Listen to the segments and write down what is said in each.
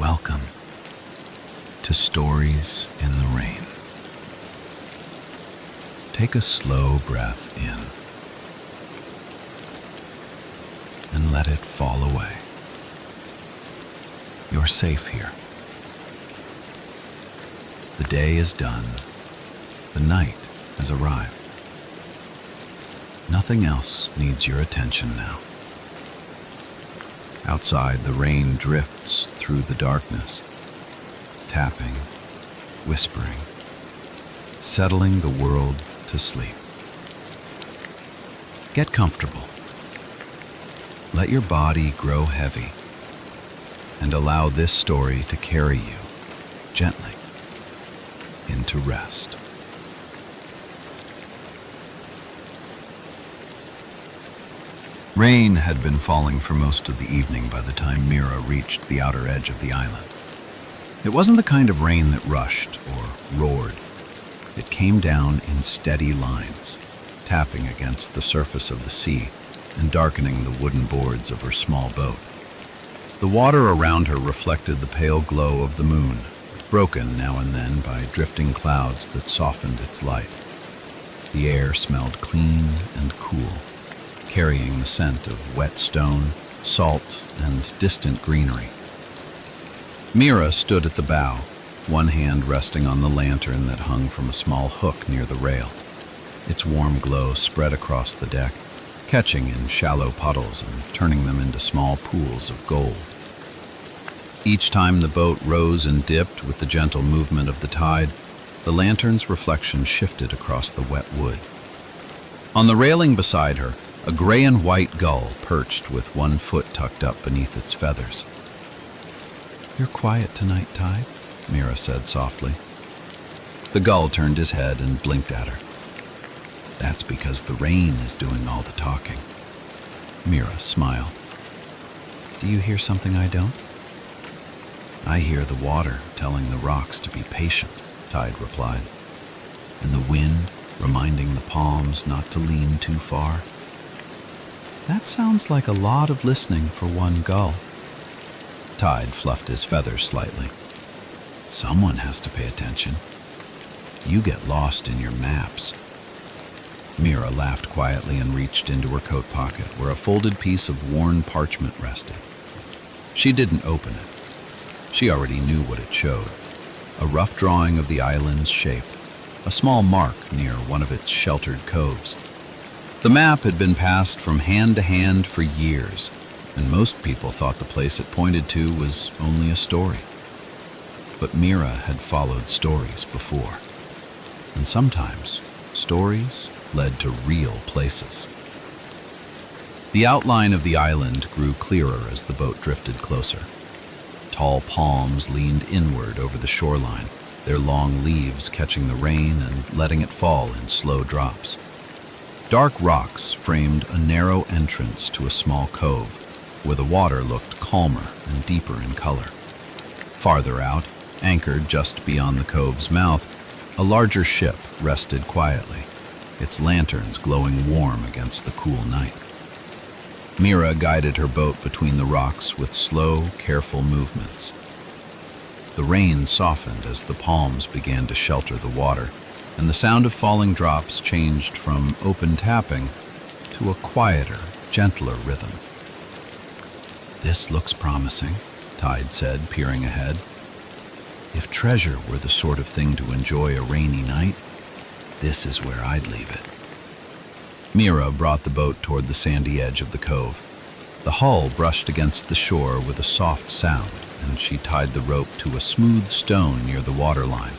Welcome to Stories in the Rain. Take a slow breath in and let it fall away. You're safe here. The day is done. The night has arrived. Nothing else needs your attention now. Outside, the rain drifts through the darkness, tapping, whispering, settling the world to sleep. Get comfortable. Let your body grow heavy and allow this story to carry you gently into rest. Rain had been falling for most of the evening by the time Mira reached the outer edge of the island. It wasn't the kind of rain that rushed or roared. It came down in steady lines, tapping against the surface of the sea and darkening the wooden boards of her small boat. The water around her reflected the pale glow of the moon, broken now and then by drifting clouds that softened its light. The air smelled clean and cool, carrying the scent of wet stone, salt, and distant greenery. Mira stood at the bow, one hand resting on the lantern that hung from a small hook near the rail. Its warm glow spread across the deck, catching in shallow puddles and turning them into small pools of gold. Each time the boat rose and dipped with the gentle movement of the tide, the lantern's reflection shifted across the wet wood. On the railing beside her, a gray and white gull perched with one foot tucked up beneath its feathers. "You're quiet tonight, Tide," Mira said softly. The gull turned his head and blinked at her. "That's because the rain is doing all the talking." Mira smiled. "Do you hear something I don't?" "I hear the water telling the rocks to be patient," Tide replied, "and the wind reminding the palms not to lean too far." "That sounds like a lot of listening for one gull." Tide fluffed his feathers slightly. "Someone has to pay attention. You get lost in your maps." Mira laughed quietly and reached into her coat pocket, where a folded piece of worn parchment rested. She didn't open it. She already knew what it showed: a rough drawing of the island's shape, a small mark near one of its sheltered coves. The map had been passed from hand to hand for years, and most people thought the place it pointed to was only a story. But Mira had followed stories before, and sometimes stories led to real places. The outline of the island grew clearer as the boat drifted closer. Tall palms leaned inward over the shoreline, their long leaves catching the rain and letting it fall in slow drops. Dark rocks framed a narrow entrance to a small cove, where the water looked calmer and deeper in color. Farther out, anchored just beyond the cove's mouth, a larger ship rested quietly, its lanterns glowing warm against the cool night. Mira guided her boat between the rocks with slow, careful movements. The rain softened as the palms began to shelter the water, and the sound of falling drops changed from open tapping to a quieter, gentler rhythm. "This looks promising," Tide said, peering ahead. "If treasure were the sort of thing to enjoy a rainy night, this is where I'd leave it." Mira brought the boat toward the sandy edge of the cove. The hull brushed against the shore with a soft sound, and she tied the rope to a smooth stone near the waterline.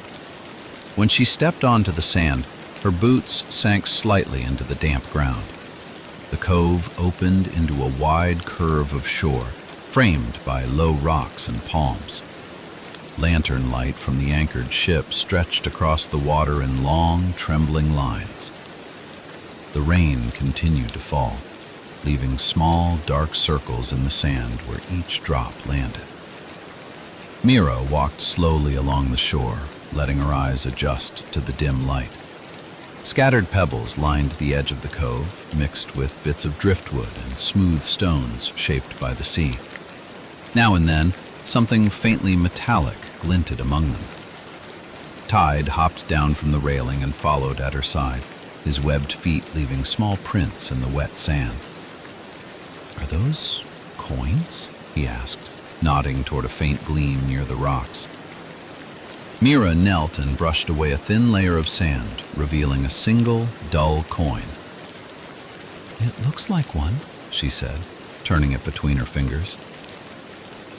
When she stepped onto the sand, her boots sank slightly into the damp ground. The cove opened into a wide curve of shore, framed by low rocks and palms. Lantern light from the anchored ship stretched across the water in long, trembling lines. The rain continued to fall, leaving small, dark circles in the sand where each drop landed. Mira walked slowly along the shore, letting her eyes adjust to the dim light. Scattered pebbles lined the edge of the cove, mixed with bits of driftwood and smooth stones shaped by the sea. Now and then, Something faintly metallic glinted among them. Tide hopped down from the railing and followed at her side, his webbed feet leaving small prints in the wet sand. "Are those coins?" he asked, nodding toward a faint gleam near the rocks. Mira knelt and brushed away a thin layer of sand, revealing a single, dull coin. "It looks like one," she said, turning it between her fingers.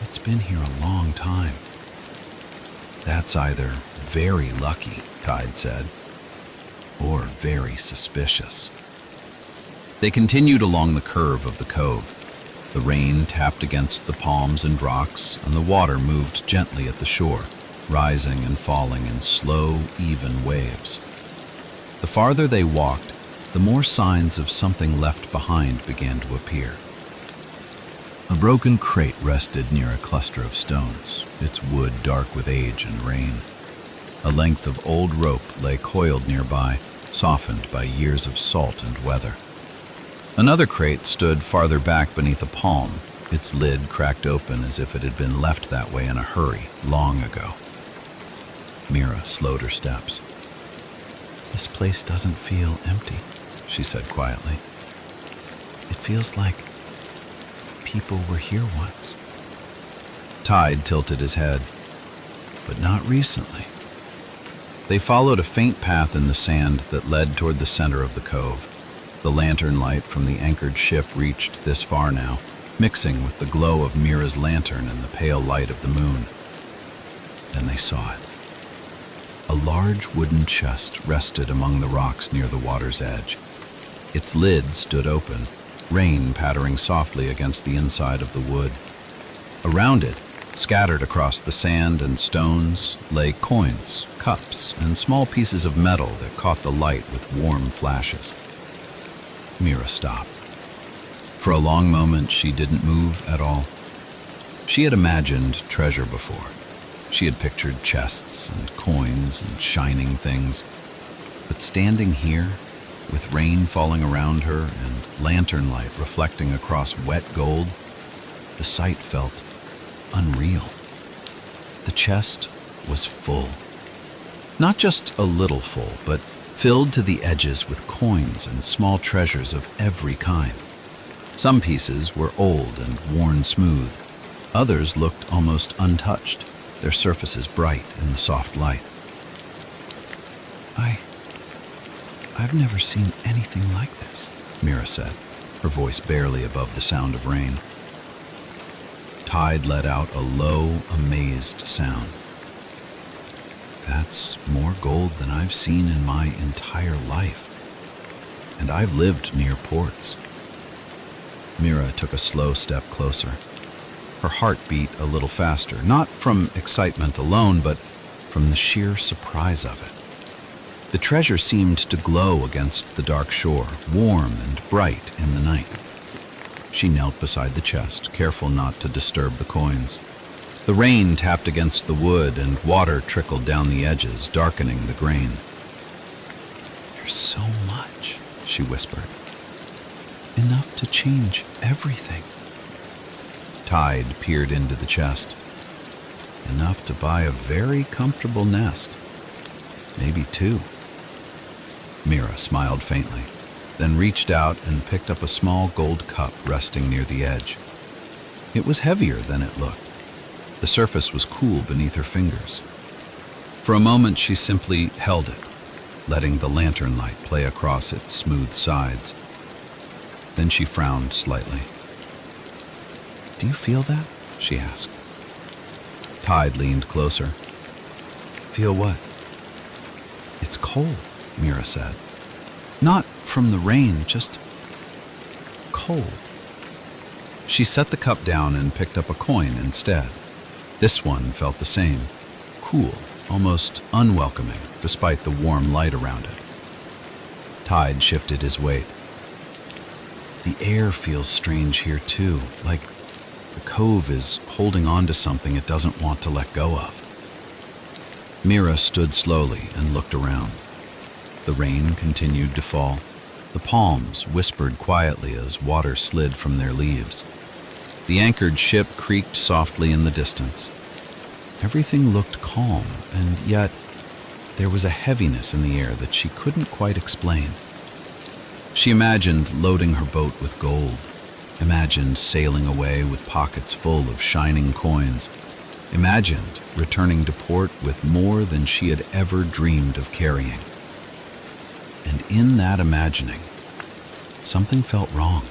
"It's been here a long time." "That's either very lucky," Tide said, "or very suspicious." They continued along the curve of the cove. The rain tapped against the palms and rocks, and the water moved gently at the shore, rising and falling in slow, even waves. The farther they walked, the more signs of something left behind began to appear. A broken crate rested near a cluster of stones, its wood dark with age and rain. A length of old rope lay coiled nearby, softened by years of salt and weather. Another crate stood farther back beneath a palm, its lid cracked open as if it had been left that way in a hurry long ago. Mira slowed her steps. "This place doesn't feel empty," she said quietly. "It feels like people were here once." Tide tilted his head. "But not recently." They followed a faint path in the sand that led toward the center of the cove. The lantern light from the anchored ship reached this far now, mixing with the glow of Mira's lantern and the pale light of the moon. Then they saw it. A large wooden chest rested among the rocks near the water's edge. Its lid stood open, rain pattering softly against the inside of the wood. Around it, scattered across the sand and stones, lay coins, cups, and small pieces of metal that caught the light with warm flashes. Mira stopped. For a long moment, she didn't move at all. She had imagined treasure before. She had pictured chests and coins and shining things. But standing here, with rain falling around her and lantern light reflecting across wet gold, the sight felt unreal. The chest was full. Not just a little full, but filled to the edges with coins and small treasures of every kind. Some pieces were old and worn smooth. Others looked almost untouched, their surfaces bright in the soft light. I've never seen anything like this," Mira said, her voice barely above the sound of rain. Tide let out a low, amazed sound. "That's more gold than I've seen in my entire life. And I've lived near ports." Mira took a slow step closer. Her heart beat a little faster, not from excitement alone, but from the sheer surprise of it. The treasure seemed to glow against the dark shore, warm and bright in the night. She knelt beside the chest, careful not to disturb the coins. The rain tapped against the wood and water trickled down the edges, darkening the grain. "There's so much," she whispered. "Enough to change everything." Tide peered into the chest. "Enough to buy a very comfortable nest. Maybe two." Mira smiled faintly, then reached out and picked up a small gold cup resting near the edge. It was heavier than it looked. The surface was cool beneath her fingers. For a moment she simply held it, letting the lantern light play across its smooth sides. Then she frowned slightly. "Do you feel that?" she asked. Tide leaned closer. "Feel what?" "It's cold," Mira said. "Not from the rain, just cold." She set the cup down and picked up a coin instead. This one felt the same, cool, almost unwelcoming, despite the warm light around it. Tide shifted his weight. "The air feels strange here too, like the cove is holding on to something it doesn't want to let go of." Mira stood slowly and looked around. The rain continued to fall. The palms whispered quietly as water slid from their leaves. The anchored ship creaked softly in the distance. Everything looked calm, and yet there was a heaviness in the air that she couldn't quite explain. She imagined loading her boat with gold, imagined sailing away with pockets full of shining coins, imagined returning to port with more than she had ever dreamed of carrying. And in that imagining, something felt wrong.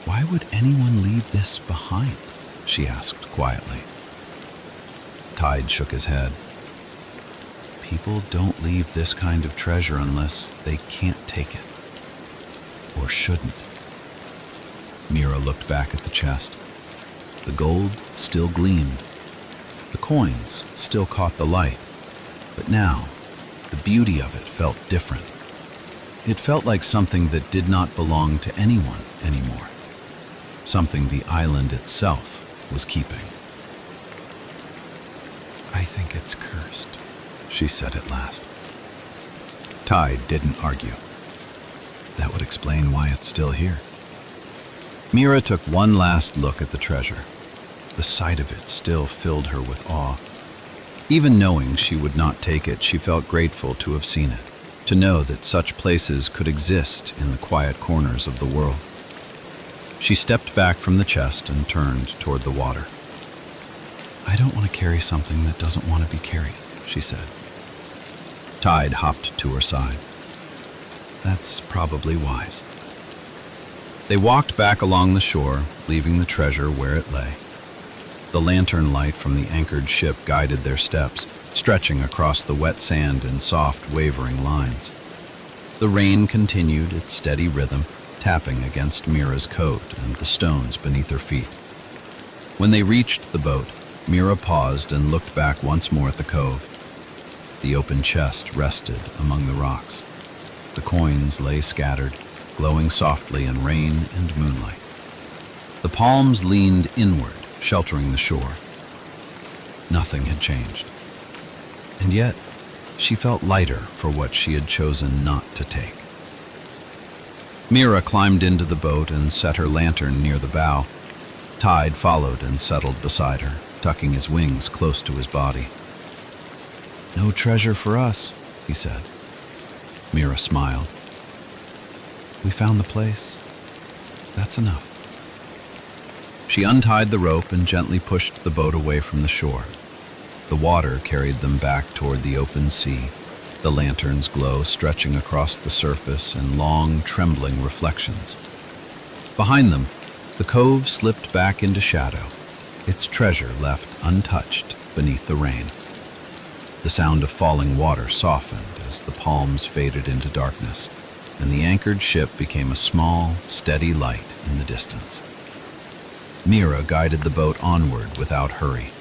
Why would anyone leave this behind? She asked quietly. Tide shook his head. People don't leave this kind of treasure unless they can't take it. Or shouldn't. Mira looked back at the chest. The gold still gleamed. The coins still caught the light. But now, the beauty of it felt different. It felt like something that did not belong to anyone anymore. Something the island itself was keeping. I think it's cursed, she said at last. Tide didn't argue. That would explain why it's still here. Mira took one last look at the treasure. The sight of it still filled her with awe. Even knowing she would not take it, she felt grateful to have seen it, to know that such places could exist in the quiet corners of the world. She stepped back from the chest and turned toward the water. I don't want to carry something that doesn't want to be carried, she said. Tide hopped to her side. That's probably wise. They walked back along the shore, leaving the treasure where it lay. The lantern light from the anchored ship guided their steps, stretching across the wet sand in soft, wavering lines. The rain continued its steady rhythm, tapping against Mira's coat and the stones beneath her feet. When they reached the boat, Mira paused and looked back once more at the cove. The open chest rested among the rocks. The coins lay scattered, glowing softly in rain and moonlight. The palms leaned inward, sheltering the shore. Nothing had changed. And yet, she felt lighter for what she had chosen not to take. Mira climbed into the boat and set her lantern near the bow. Tide followed and settled beside her, tucking his wings close to his body. No treasure for us, he said. Mira smiled. We found the place. That's enough. She untied the rope and gently pushed the boat away from the shore. The water carried them back toward the open sea, the lantern's glow stretching across the surface in long, trembling reflections. Behind them, the cove slipped back into shadow, its treasure left untouched beneath the rain. The sound of falling water softened as the palms faded into darkness, and the anchored ship became a small, steady light in the distance. Mira guided the boat onward without hurry.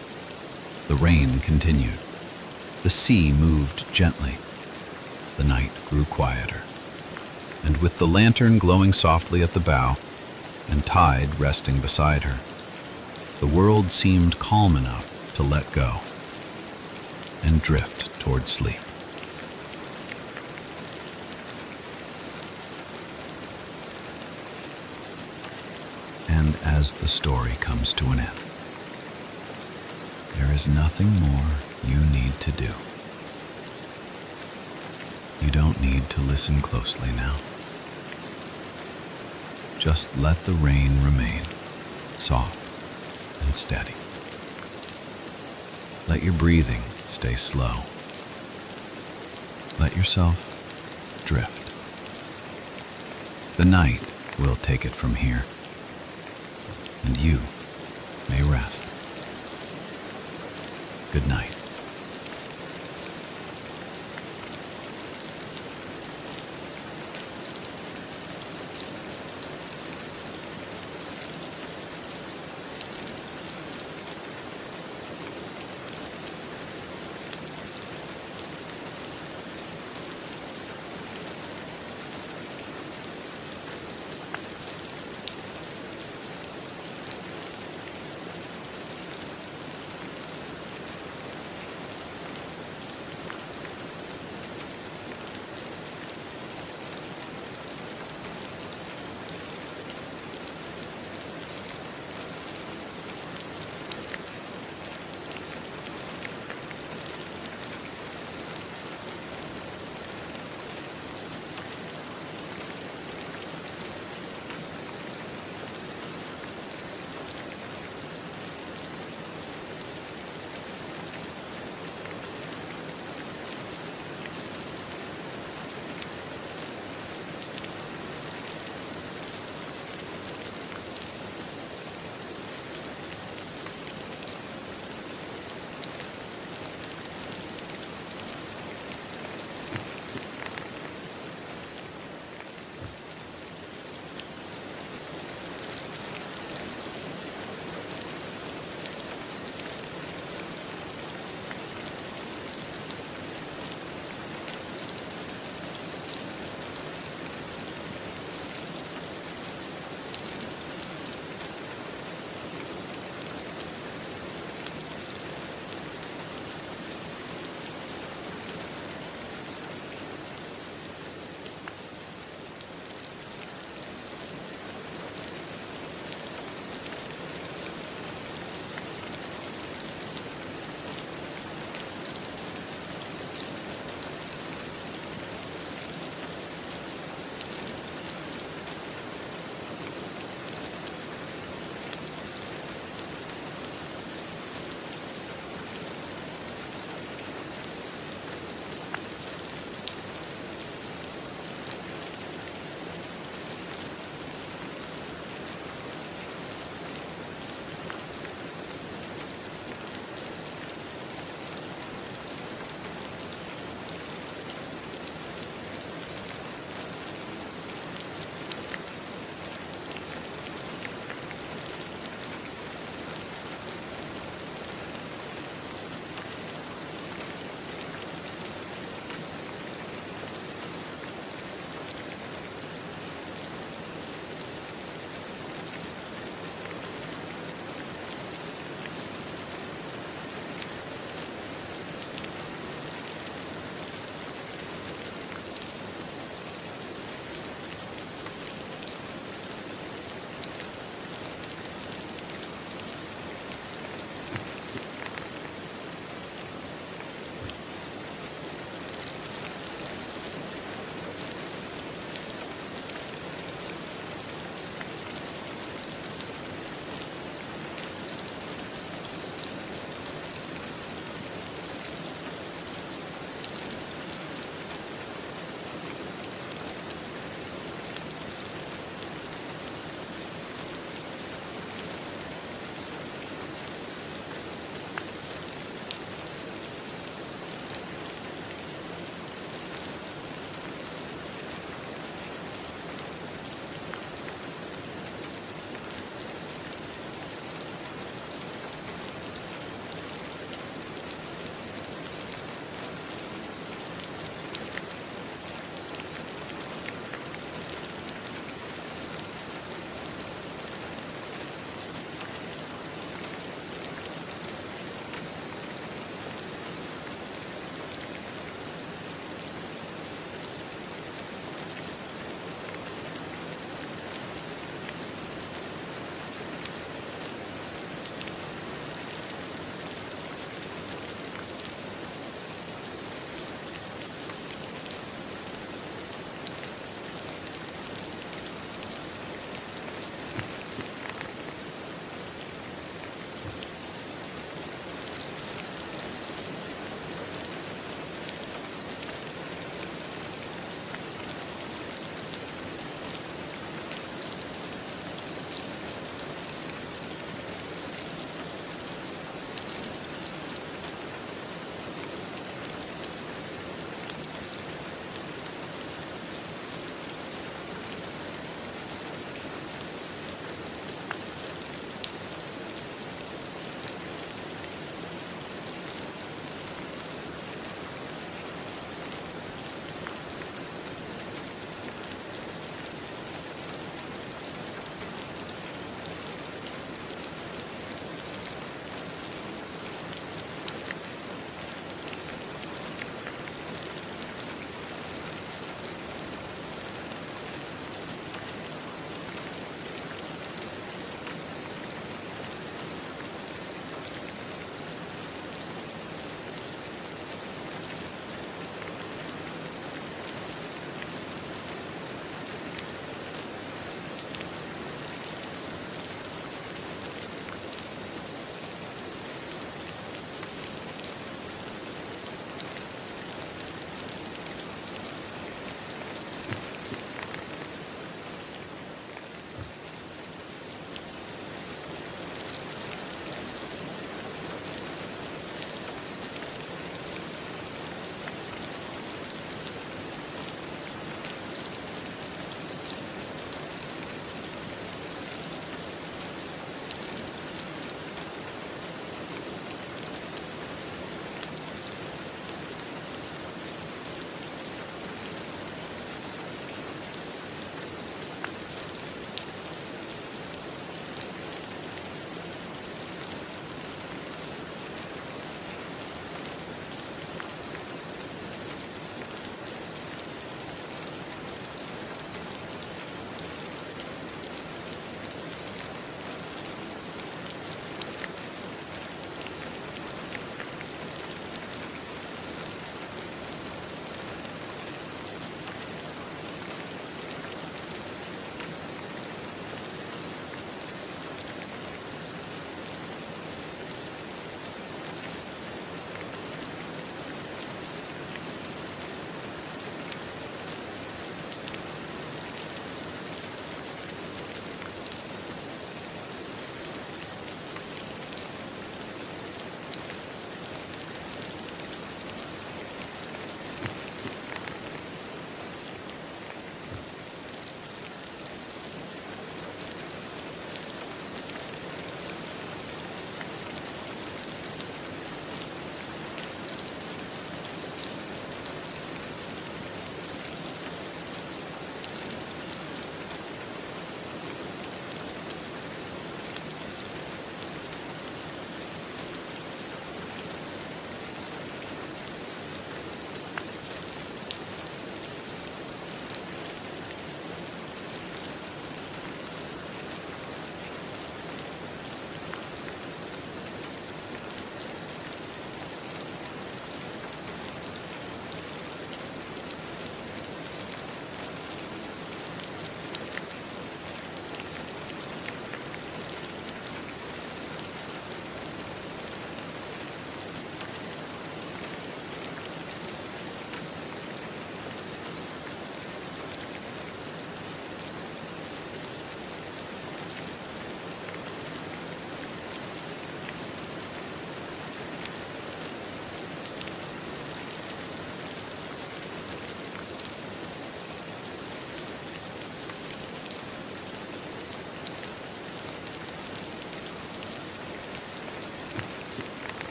The rain continued. The sea moved gently. The night grew quieter. And with the lantern glowing softly at the bow, and Tide resting beside her, the world seemed calm enough to let go and drift toward sleep. And as the story comes to an end, there is nothing more you need to do. You don't need to listen closely now. Just let the rain remain soft and steady. Let your breathing stay slow. Let yourself drift. The night will take it from here, and you may rest. Good night.